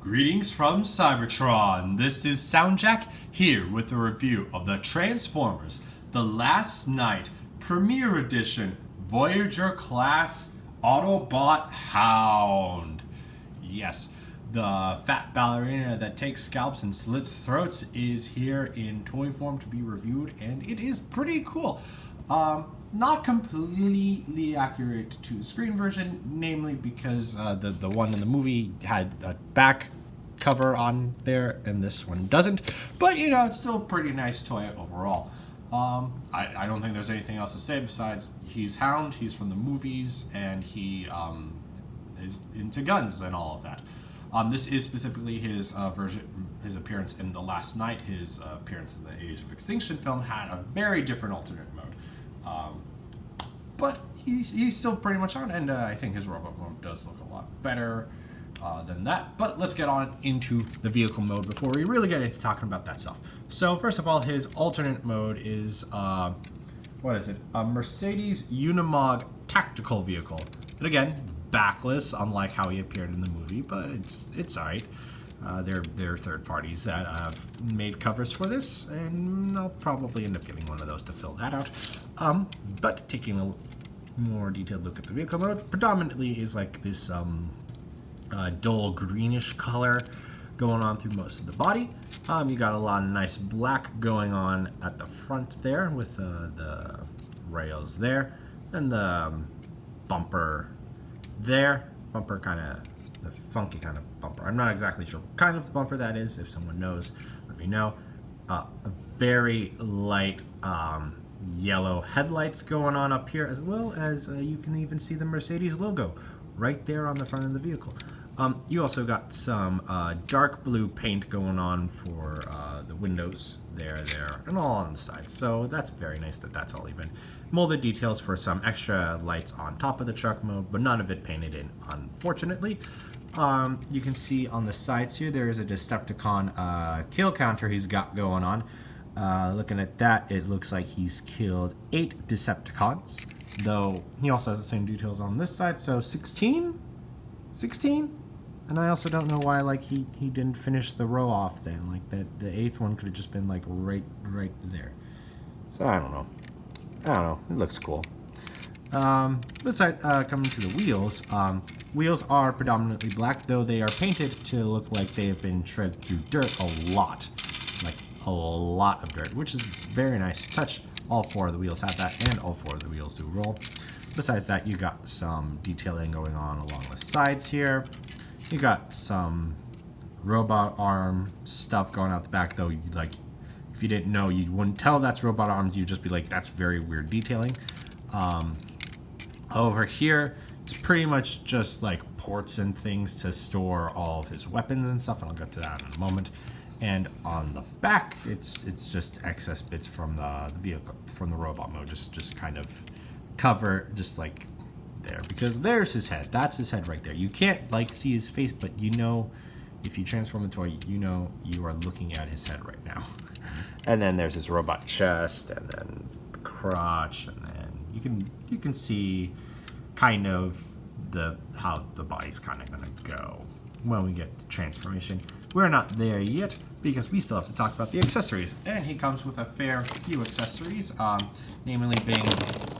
Greetings from Cybertron. This is SoundJack here with a review of the Transformers The Last Night Premiere Edition Voyager class Autobot Hound. Yes, the fat ballerina that takes scalps and slits throats is here in toy form to be reviewed, and it is pretty cool. Not completely accurate to the screen version, namely because the one in the movie had a back cover on there and this one doesn't. But you know, it's still a pretty nice toy overall. I don't think there's anything else to say besides he's Hound, he's from the movies, and he is into guns and all of that. This is specifically his his appearance in The Last Night. His appearance in the Age of Extinction film had a very different alternate mode. But he's still pretty much on, and I think his robot mode does look a lot better than that. But let's get on into the vehicle mode before we really get into talking about that stuff. So first of all, his alternate mode is, what is it? A Mercedes Unimog tactical vehicle. And again, backless, unlike how he appeared in the movie, but it's alright. They're third parties that have made covers for this, and I'll probably end up getting one of those to fill that out. But taking a more detailed look at the vehicle mode, predominantly is like this dull greenish color going on through most of the body. You got a lot of nice black going on at the front there with the rails there, and the bumper there. Bumper kind of the funky kind of bumper. I'm not exactly sure what kind of bumper that is. If someone knows, let me know. A very light yellow headlights going on up here, as well as you can even see the Mercedes logo right there on the front of the vehicle. You also got some dark blue paint going on for the windows there, and all on the sides. So that's very nice that that's all even. Molded details for some extra lights on top of the truck mode, but none of it painted in, unfortunately. You can see on the sides here, there is a Decepticon kill counter he's got going on. Looking at that, it looks like he's killed 8 Decepticons, though he also has the same details on this side, so 16? 16? And I also don't know why, like, he didn't finish the row off then. Like, the 8th one could have just been, like, right there. So, I don't know. It looks cool. Besides, coming to the wheels, wheels are predominantly black, though they are painted to look like they have been shredded through dirt a lot. Like, a lot of dirt, which is very nice touch. All 4 of the wheels have that, and all 4 of the wheels do roll. Besides that, you got some detailing going on along the sides here. You got some robot arm stuff going out the back, though. Like, if you didn't know, you wouldn't tell that's robot arms. You'd just be like, that's very weird detailing. Over here, it's pretty much just like ports and things to store all of his weapons and stuff, and I'll get to that in a moment. And on the back, it's just excess bits from the vehicle, from the robot mode, just kind of cover, just like there, because there's his head. That's his head right there. You can't like see his face, but you know, if you transform the toy, you know you are looking at his head right now. And then there's his robot chest, and then the crotch, and then you can see kind of how the body's kind of gonna go when we get to transformation. We're not there yet because we still have to talk about the accessories, and he comes with a fair few accessories, namely being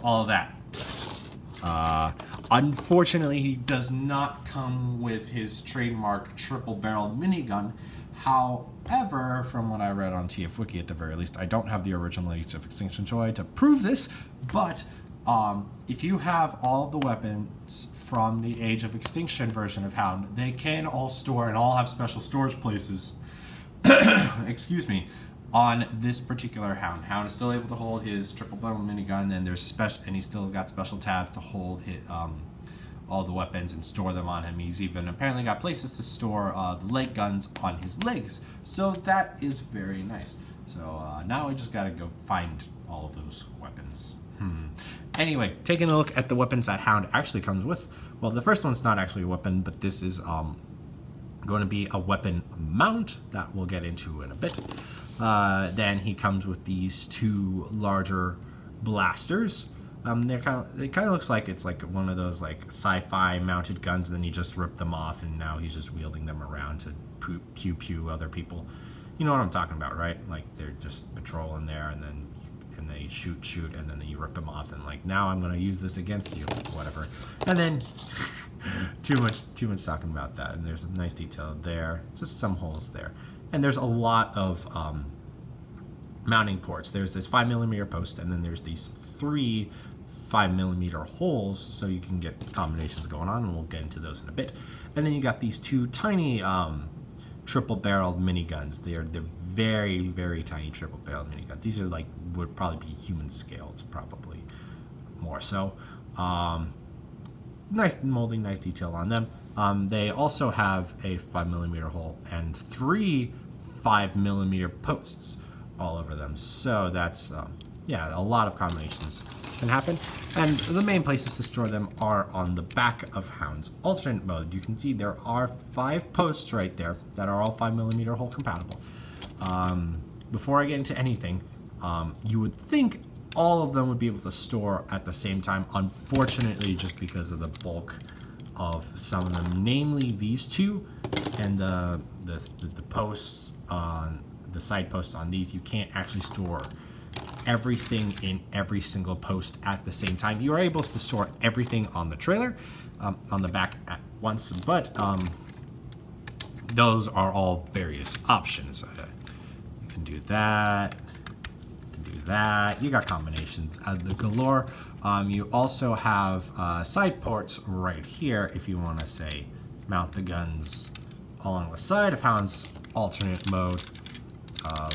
all of that. Unfortunately, he does not come with his trademark triple-barreled minigun. However, from what I read on TF Wiki at the very least, I don't have the original Age of Extinction toy to prove this, but if you have all of the weapons from the Age of Extinction version of Hound, they can all store and all have special storage places, excuse me, on this particular Hound. Hound is still able to hold his triple-barrel minigun, and and he's still got special tabs to hold his, all the weapons and store them on him. He's even apparently got places to store the leg guns on his legs, so that is very nice. So now I just gotta go find all of those weapons. Anyway, taking a look at the weapons that Hound actually comes with. Well, the first one's not actually a weapon, but this is going to be a weapon mount that we'll get into in a bit. Then he comes with these 2 larger blasters. It kind of looks like it's like one of those like sci-fi mounted guns, and then you just rip them off, and now he's just wielding them around to pew pew other people. You know what I'm talking about, right? Like they're just patrolling there, and they shoot, and then you rip them off, and like now I'm gonna use this against you, whatever. And then too much talking about that. And there's a nice detail there, just some holes there, and there's a lot of mounting ports. There's this 5mm post, and then there's these 3 5mm holes, so you can get combinations going on, and we'll get into those in a bit. And then you got these 2 tiny triple-barreled miniguns. They're very, very tiny triple-barreled miniguns. These are like would probably be human scaled, probably more so. Nice molding, nice detail on them. They also have a 5mm hole and 3 5mm posts all over them. So that's yeah, a lot of combinations can happen. And the main places to store them are on the back of Hound's alternate mode. You can see there are 5 posts right there that are all 5mm hole compatible. Before I get into anything, you would think all of them would be able to store at the same time. Unfortunately, just because of the bulk of some of them, namely these 2 and the posts on the side posts on these, you can't actually store everything in every single post at the same time. You are able to store everything on the trailer, on the back at once, but those are all various options. You can do that. You can do that. You got combinations of the galore. You also have side ports right here if you want to say mount the guns along the side of Hound's alternate mode,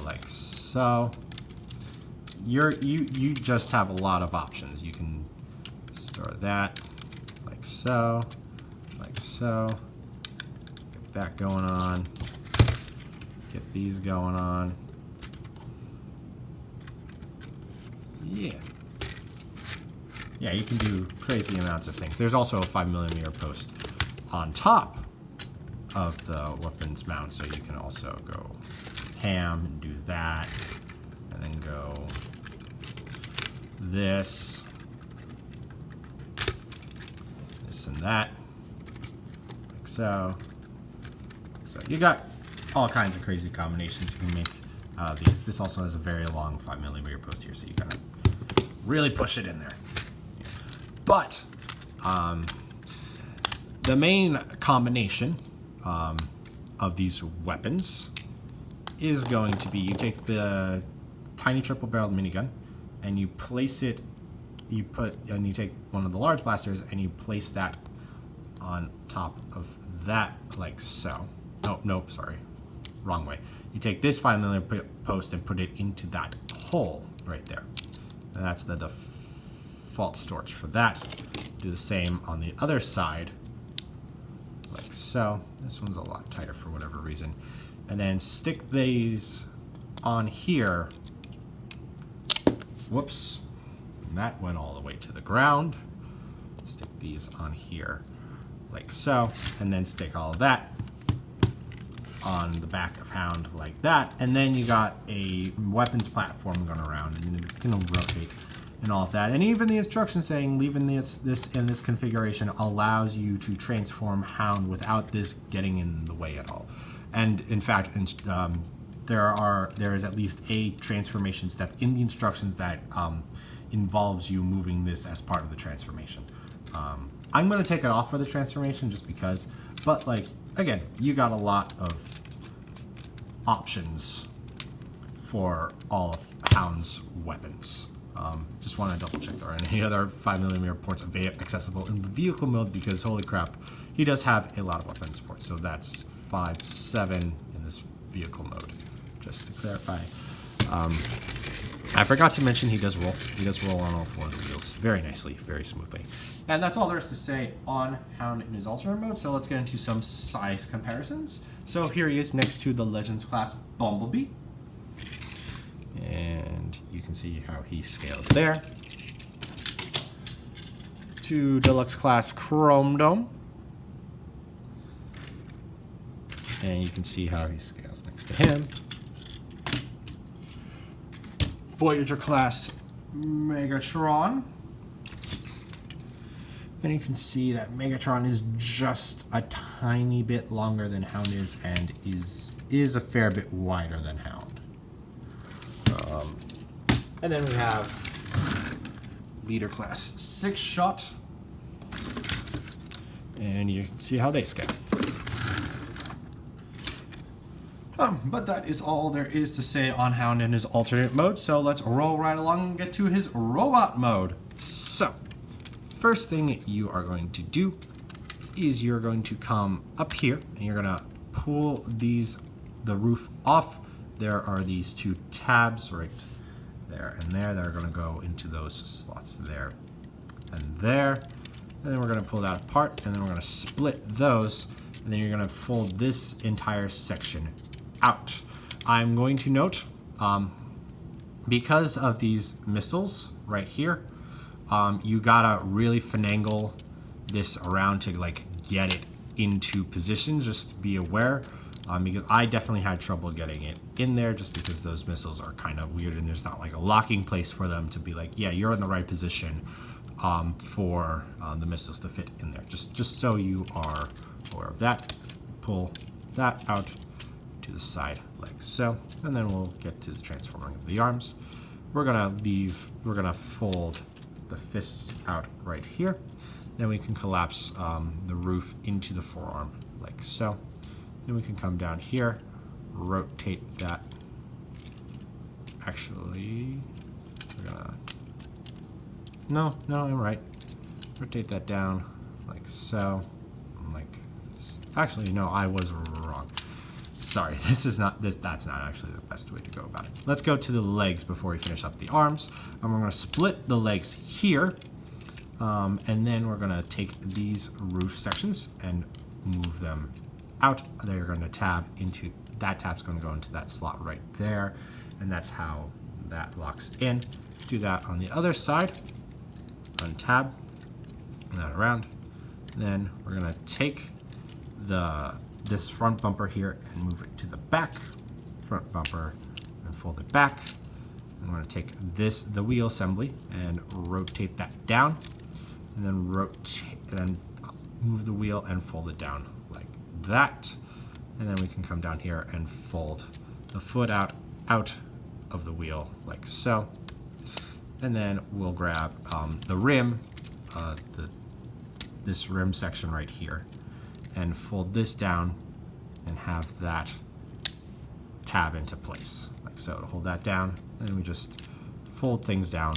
like so. You just have a lot of options. You can store that like so, like so. Get that going on. Get these going on. Yeah. Yeah, you can do crazy amounts of things. There's also a 5mm post on top of the weapons mount, so you can also go ham and do that, and then go this and that, like so. So you got all kinds of crazy combinations you can make out of these. This also has a very long 5mm post here, so you gotta really push it in there. But the main combination of these weapons is going to be, you take the tiny triple-barreled minigun and you place it, you take one of the large blasters and you place that on top of that, like so. Nope, sorry, wrong way. You take this 5mm post and put it into that hole right there. And that's the default storage for that. Do the same on the other side, like so. This one's a lot tighter for whatever reason. And then stick these on here. Whoops. And that went all the way to the ground. Stick these on here, like so. And then stick all of that on the back of Hound like that. And then you got a weapons platform going around, and it's going to rotate and all of that. And even the instructions saying leaving this in this configuration allows you to transform Hound without this getting in the way at all. And in fact, there is at least a transformation step in the instructions that involves you moving this as part of the transformation. I'm going to take it off for the transformation just because, but like, again, you got a lot of options for all of Hound's weapons. Just want to double check there are any other 5mm ports accessible in the vehicle mode, because holy crap, he does have a lot of weapons ports. So that's 5, 7 in this vehicle mode, just to clarify. I forgot to mention he does roll. He does roll on all 4 of the wheels very nicely, very smoothly. And that's all there is to say on Hound in his alternate mode. So let's get into some size comparisons. So here he is next to the Legends class Bumblebee. And you can see how he scales there. To Deluxe class Chrome Dome. And you can see how he scales next to him. Voyager class Megatron. And you can see that Megatron is just a tiny bit longer than Hound is, and is a fair bit wider than Hound. And then we have Leader Class 6-shot. And you can see how they scale. But that is all there is to say on Hound and his alternate mode, so let's roll right along and get to his robot mode. So, first thing you are going to do is you're going to come up here and you're going to pull the roof off. There are these two tabs right there and there that are going to go into those slots there and there. And then we're going to pull that apart, and then we're going to split those, and then you're going to fold this entire section out. I'm going to note, because of these missiles right here, you gotta really finagle this around to like get it into position. Just be aware, because I definitely had trouble getting it in there just because those missiles are kind of weird and there's not like a locking place for them to be like, yeah, you're in the right position for the missiles to fit in there. Just so you are aware of that. Pull that out to the side like so, and then we'll get to the transforming of the arms. We're gonna fold the fists out right here. Then we can collapse the roof into the forearm like so. Then we can come down here, rotate that. Actually, we're gonna, no, I'm right. Rotate that down like so. Actually, no, I was wrong. Sorry, that's not actually the best way to go about it. Let's go to the legs before we finish up the arms. And we're gonna split the legs here. And then we're gonna take these roof sections and move them out. They're gonna tab into, that tab's gonna go into that slot right there. And that's how that locks in. Do that on the other side. Untab, that around. Then we're gonna take this front bumper here and move it to the back. Front bumper and fold it back. I'm going to take the wheel assembly and rotate that down, and then move the wheel and fold it down like that. And then we can come down here and fold the foot out of the wheel like so. And then we'll grab the rim, this rim section right here, and fold this down and have that tab into place like so. To hold that down, and then we just fold things down.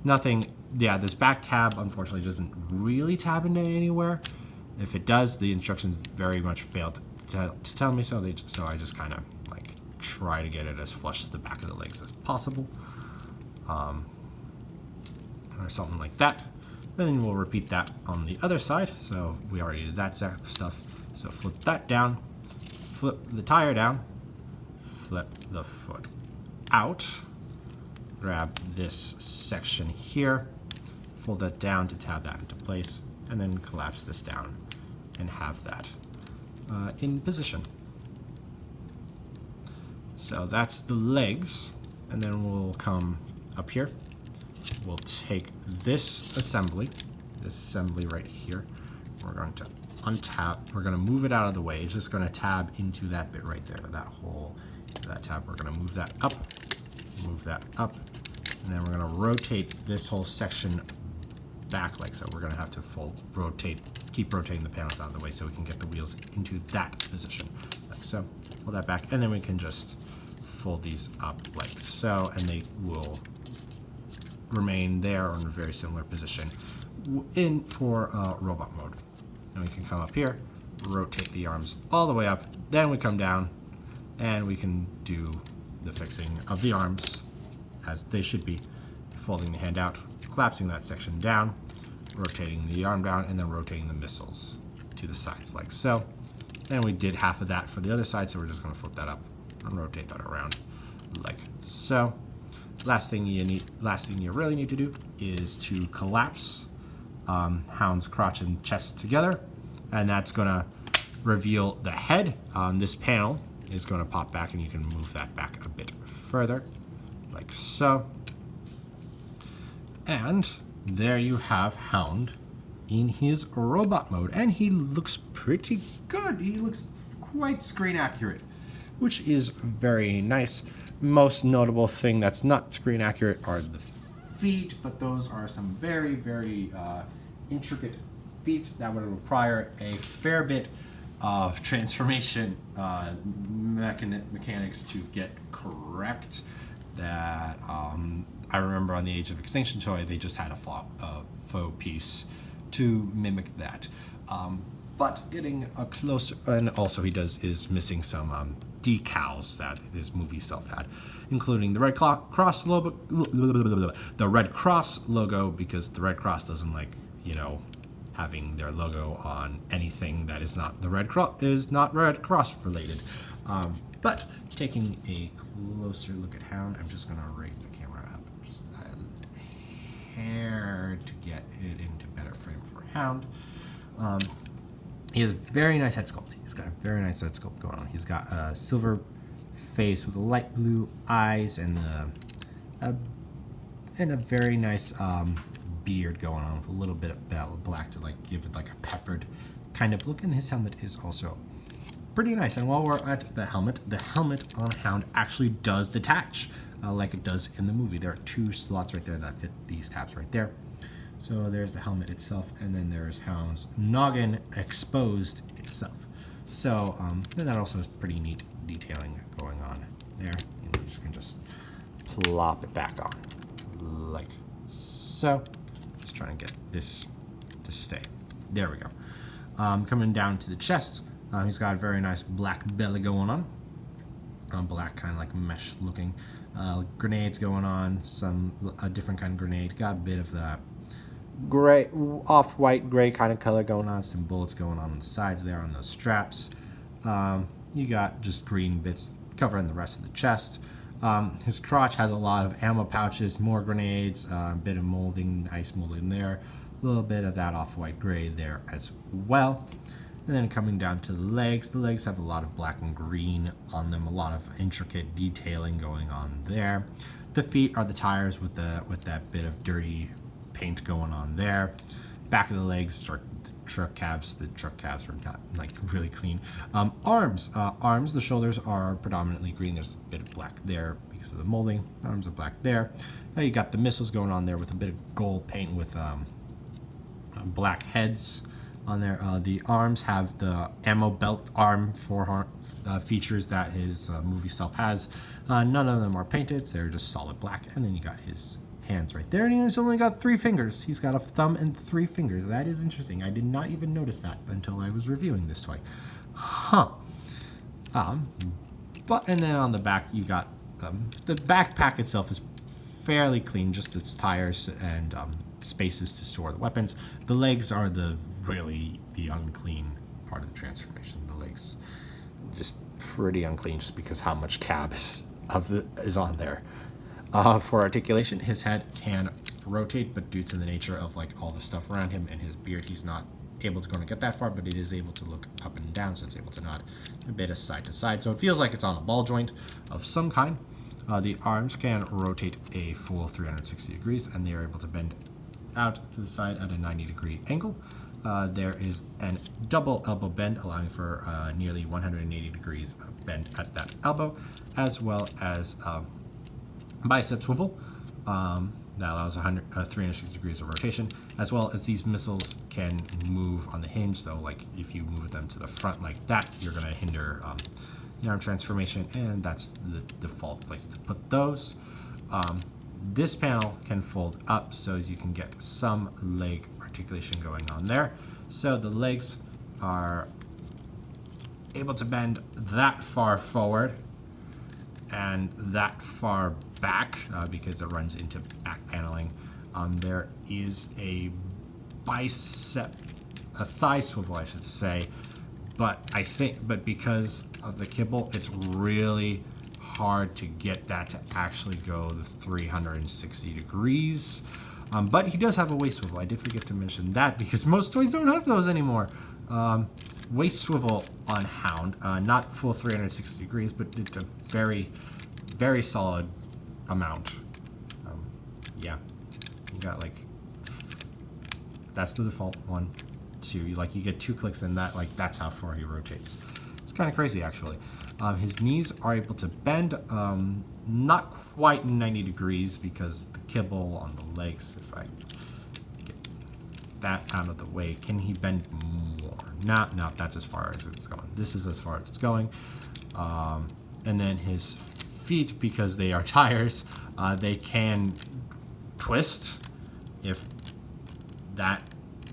Nothing, yeah, this back tab unfortunately doesn't really tab into anywhere. If it does, the instructions very much fail to tell me so. So I just kind of like try to get it as flush to the back of the legs as possible, or something like that. Then we'll repeat that on the other side. So we already did that stuff. So flip that down, flip the tire down, flip the foot out, grab this section here, fold that down to tab that into place, and then collapse this down and have that in position. So that's the legs, and then we'll come up here. We'll take this assembly right here. We're going to untap. We're going to move it out of the way. It's just going to tab into that bit right there, that hole, that tab. We're going to move that up, and then we're going to rotate this whole section back like so. We're going to have to keep rotating the panels out of the way so we can get the wheels into that position like so. Pull that back, and then we can just fold these up like so, and they will remain there or in a very similar position for robot mode. And we can come up here, rotate the arms all the way up, then we come down and we can do the fixing of the arms as they should be, folding the hand out, collapsing that section down, rotating the arm down, and then rotating the missiles to the sides like so. And we did half of that for the other side, so we're just going to flip that up and rotate that around like so. Last thing you really need to do is to collapse Hound's crotch and chest together, and that's going to reveal the head. This panel is going to pop back, and you can move that back a bit further, like so. And there you have Hound in his robot mode, and he looks pretty good. He looks quite screen accurate, which is very nice. Most notable thing that's not screen accurate are the feet, but those are some very, very intricate feet that would require a fair bit of transformation mechanics to get correct. That I remember on the Age of Extinction toy, they just had a faux piece to mimic that. But getting a closer, and also he is missing some decals that his movie self had, including the Red Cross logo, because the Red Cross doesn't like, having their logo on anything that is not Red Cross related. But taking a closer look at Hound, I'm just gonna raise the camera up just a hair to get it into better frame for Hound. He has a very nice head sculpt. He's got a very nice head sculpt going on. He's got a silver face with light blue eyes and a very nice beard going on with a little bit of black to give it a peppered kind of look. And his helmet is also pretty nice. And while we're at the helmet on Hound actually does detach like it does in the movie. There are 2 slots right there that fit these tabs right there. So there's the helmet itself, and then there's Hound's noggin exposed itself. So and that also is pretty neat detailing going on there. You just can just plop it back on like so. Just trying to get this to stay. There we go. Coming down to the chest, he's got a very nice black belly going on. Black kind of mesh looking. Grenades going on, a different kind of grenade. Got a bit of that gray, off-white gray kind of color going on. Some bullets going on the sides there on those straps. You got just green bits covering the rest of the chest. His crotch has a lot of ammo pouches, more grenades, a bit of molding, nice molding there. A little bit of that off-white gray there as well. And then coming down to the legs have a lot of black and green on them, a lot of intricate detailing going on there. The feet are the tires with that bit of dirty paint going on there. Back of the legs are the truck cabs. The truck cabs are not really clean. Arms, the shoulders are predominantly green. There's a bit of black there because of the molding. Arms are black there. Now you got the missiles going on there with a bit of gold paint with black heads on there. The arms have the ammo belt arm forearm features that his movie self has. None of them are painted. They're just solid black. And then you got his hands right there, and he's only got 3 fingers. He's got a thumb and 3 fingers. That is interesting. I did not even notice that until I was reviewing this toy. And then on the back you got the backpack itself is fairly clean, just its tires and spaces to store the weapons. The legs are the unclean part of the transformation. The legs just pretty unclean just because how much cab is on there. For articulation, his head can rotate, but due to the nature of all the stuff around him and his beard, he's not able to get that far, but it is able to look up and down, so it's able to nod a bit of side to side. So it feels like it's on a ball joint of some kind. The arms can rotate a full 360 degrees, and they are able to bend out to the side at a 90-degree angle. There is a double elbow bend, allowing for nearly 180 degrees of bend at that elbow, as well as bicep swivel that allows 360 degrees of rotation, as well as these missiles can move on the hinge. So if you move them to the front like that, you're going to hinder the arm transformation, and that's the default place to put those. This panel can fold up so as you can get some leg articulation going on there. So the legs are able to bend that far forward and that far back because it runs into back paneling. There is a thigh swivel, I should say, but because of the kibble, it's really hard to get that to actually go the 360 degrees. But he does have a waist swivel. I did forget to mention that because most toys don't have those anymore. Waist swivel on Hound, not full 360 degrees, but it's a very, very solid amount. Yeah, you got That's the default 1, 2. Like you get 2 clicks and that, like that's how far he rotates. It's kind of crazy actually. His knees are able to bend, not quite 90 degrees because the kibble on the legs, if I get that out of the way, can he bend more? No, that's as far as it's going. This is as far as it's going. And then his feet, because they are tires, they can twist if that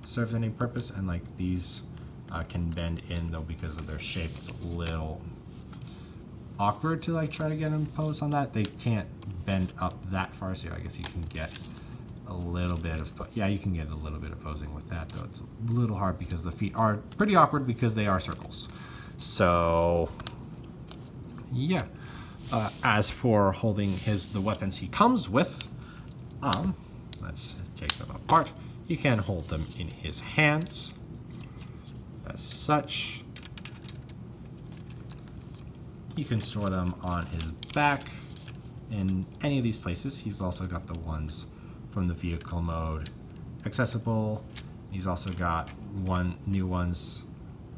serves any purpose, and like these can bend in though because of their shape. It's a little awkward to like try to get in pose on that. They can't bend up that far, so I guess you can get a little bit of, yeah, you can get a little bit of posing with that, though it's a little hard because the feet are pretty awkward because they are circles. So yeah. As for holding the weapons he comes with, let's take them apart. You can hold them in his hands, as such. You can store them on his back in any of these places. He's also got the ones from the vehicle mode accessible. He's also got new ones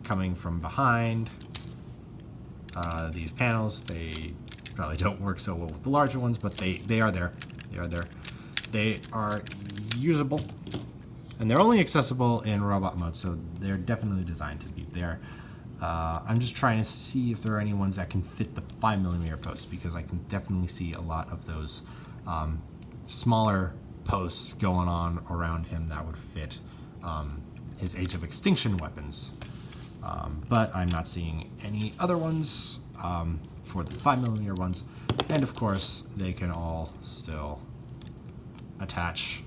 coming from behind. These panels, they probably don't work so well with the larger ones, but they are there. They are there. They are usable, and they're only accessible in robot mode, so they're definitely designed to be there. I'm just trying to see if there are any ones that can fit the 5mm posts, because I can definitely see a lot of those smaller posts going on around him that would fit his Age of Extinction weapons. But I'm not seeing any other ones for the 5mm ones. And of course, they can all still attach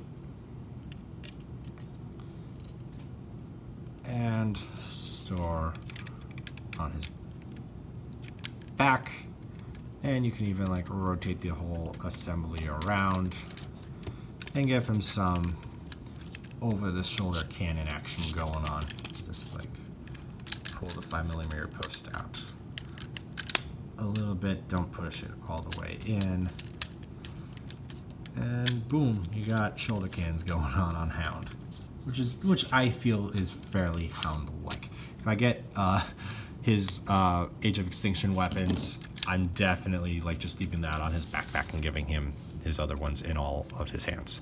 and store on his back. And you can even like rotate the whole assembly around and give him some over-the-shoulder cannon action going on. Just like pull the 5mm post out a little bit, don't push it all the way in, and boom, you got shoulder cannons going on Hound, which I feel is fairly Hound-like. If I get his Age of Extinction weapons, I'm definitely like just leaving that on his backpack and giving him his other ones in all of his hands,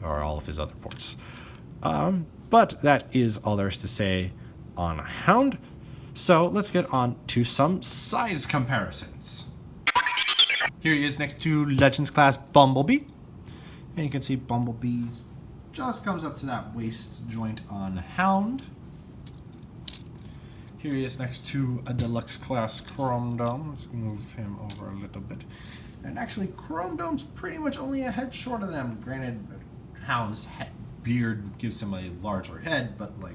or all of his other ports. But that is all there is to say on Hound. So let's get on to some size comparisons. Here he is next to Legends class Bumblebee. And you can see Bumblebee just comes up to that waist joint on Hound. Here he is next to a Deluxe class Chrome Dome. Let's move him over a little bit. And actually, Chrome Dome's pretty much only a head short of them. Granted, Hound's beard gives him a larger head, but like,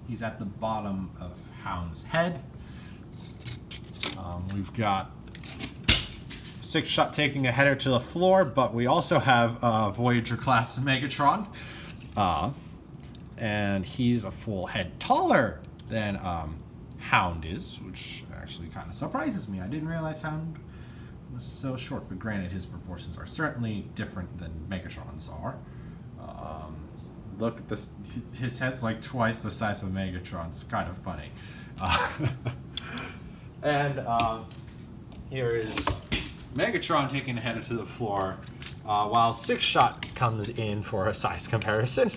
he's at the bottom of Hound's head. We've got 6-Shot taking a header to the floor, but we also have Voyager class Megatron. And he's a full head taller than Hound is, which actually kind of surprises me. I didn't realize Hound was so short, but granted, his proportions are certainly different than Megatron's are. Look at this, his head's like twice the size of Megatron. It's kind of funny. And here is Megatron taking a header to the floor, while 6-Shot comes in for a size comparison.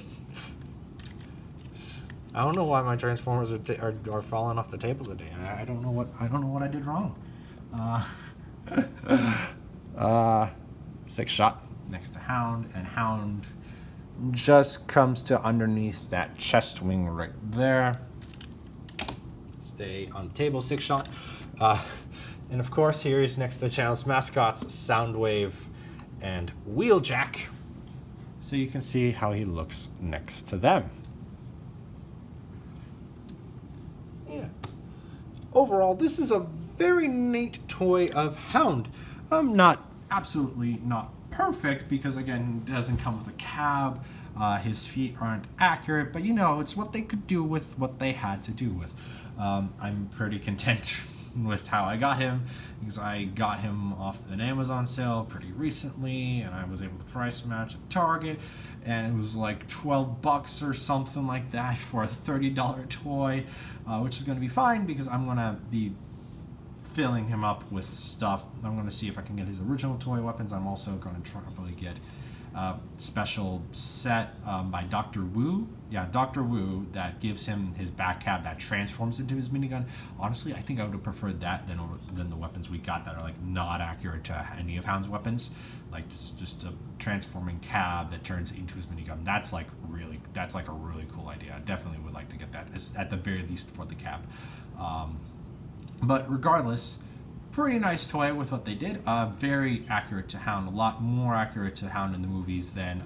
I don't know why my Transformers are falling off the table today. I don't know what I did wrong. 6-Shot next to Hound, and Hound just comes to underneath that chest wing right there. Stay on the table, 6-Shot. And of course, here is next to the channel's mascots, Soundwave and Wheeljack. So you can see how he looks next to them. Yeah. Overall, this is a very neat toy of Hound. Absolutely not perfect, because again, it doesn't come with a cab. His feet aren't accurate, but you know, it's what they could do with what they had to do with. I'm pretty content with how I got him, because I got him off an Amazon sale pretty recently, and I was able to price match at Target, and it was like $12 or something like that for a $30 toy, which is going to be fine because I'm going to be filling him up with stuff. I'm going to see if I can get his original toy weapons. I'm also going to probably get a special set by Dr. Wu. Yeah, Dr. Wu, that gives him his back cab that transforms into his minigun. Honestly, I think I would have preferred that than the weapons we got that are like not accurate to any of Hound's weapons. Like just a transforming cab that turns into his minigun. That's like a really cool idea. I definitely would like to get that, at the very least for the cab. But regardless, pretty nice toy with what they did. Very accurate to Hound, a lot more accurate to Hound in the movies than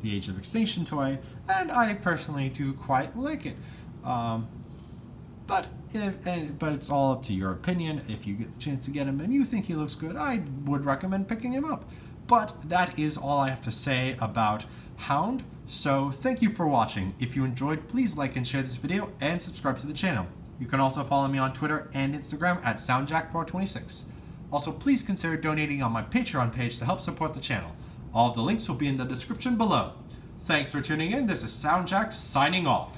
the Age of Extinction toy, and I personally do quite like it. But it's all up to your opinion. If you get the chance to get him and you think he looks good, I would recommend picking him up. But that is all I have to say about Hound. So thank you for watching. If you enjoyed, please like and share this video and subscribe to the channel. You can also follow me on Twitter and Instagram at SoundJack426. Also, please consider donating on my Patreon page to help support the channel. All of the links will be in the description below. Thanks for tuning in. This is SoundJack signing off.